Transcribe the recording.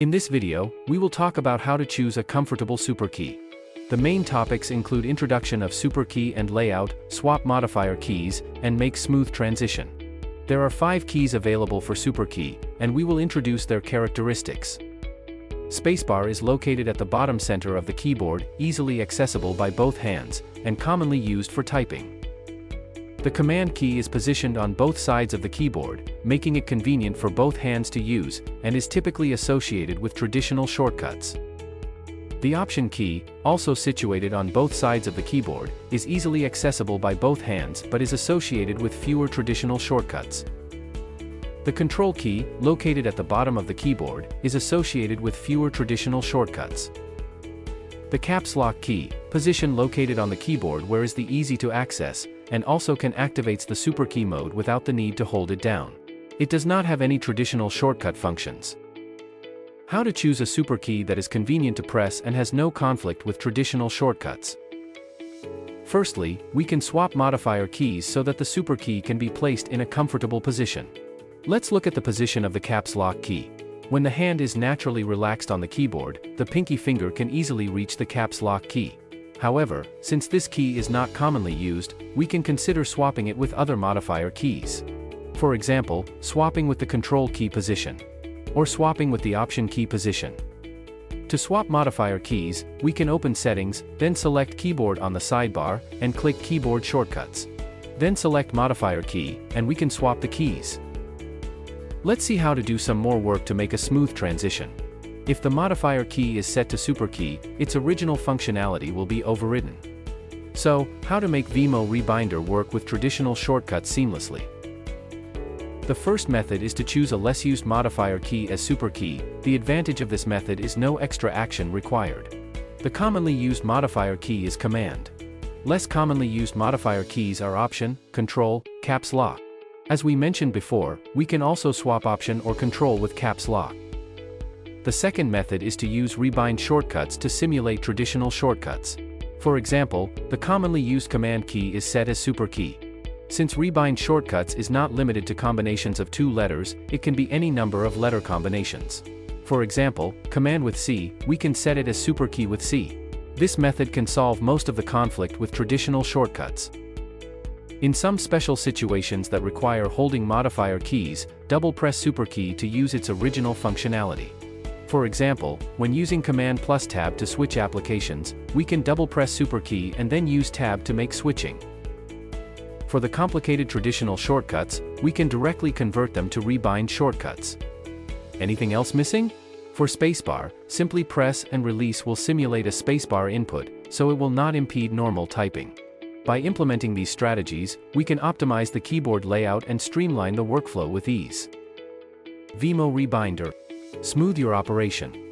In this video, we will talk about how to choose a comfortable Superkey. The main topics include introduction of Superkey and layout, swap modifier keys, and make smooth transition. There are 5 keys available for Superkey, and we will introduce their characteristics. Spacebar is located at the bottom center of the keyboard, easily accessible by both hands, and commonly used for typing. The command key is positioned on both sides of the keyboard, making it convenient for both hands to use, and is typically associated with traditional shortcuts. The option key, also situated on both sides of the keyboard, is easily accessible by both hands but is associated with fewer traditional shortcuts. The control key, located at the bottom of the keyboard, is associated with fewer traditional shortcuts. The caps lock key, position located on the keyboard where is the easy to access, and also can activates the Superkey mode without the need to hold it down. It does not have any traditional shortcut functions. How to choose a Superkey that is convenient to press and has no conflict with traditional shortcuts. Firstly, we can swap modifier keys so that the Superkey can be placed in a comfortable position. Let's look at the position of the caps lock key. When the hand is naturally relaxed on the keyboard, the pinky finger can easily reach the caps lock key. However, since this key is not commonly used, we can consider swapping it with other modifier keys. For example, swapping with the control key position, or swapping with the option key position. To swap modifier keys, we can open Settings, then select Keyboard on the sidebar, and click Keyboard Shortcuts. Then select Modifier Key, and we can swap the keys. Let's see how to do some more work to make a smooth transition. If the modifier key is set to Superkey, its original functionality will be overridden. So, how to make Vimo Rebinder work with traditional shortcuts seamlessly? The first method is to choose a less used modifier key as Superkey. The advantage of this method is no extra action required. The commonly used modifier key is Command. Less commonly used modifier keys are Option, Control, Caps Lock. As we mentioned before, we can also swap Option or Control with Caps Lock. The second method is to use rebind shortcuts to simulate traditional shortcuts. For example, the commonly used command key is set as Superkey. Since rebind shortcuts is not limited to combinations of 2 letters, it can be any number of letter combinations. For example, command with C, we can set it as Superkey with C. This method can solve most of the conflict with traditional shortcuts. In some special situations that require holding modifier keys, double-press Superkey to use its original functionality. For example, when using Command plus Tab to switch applications, we can double-press Superkey and then use Tab to make switching. For the complicated traditional shortcuts, we can directly convert them to rebind shortcuts. Anything else missing? For spacebar, simply press and release will simulate a spacebar input, so it will not impede normal typing. By implementing these strategies, we can optimize the keyboard layout and streamline the workflow with ease. Vimo Rebinder. Smooth your operation.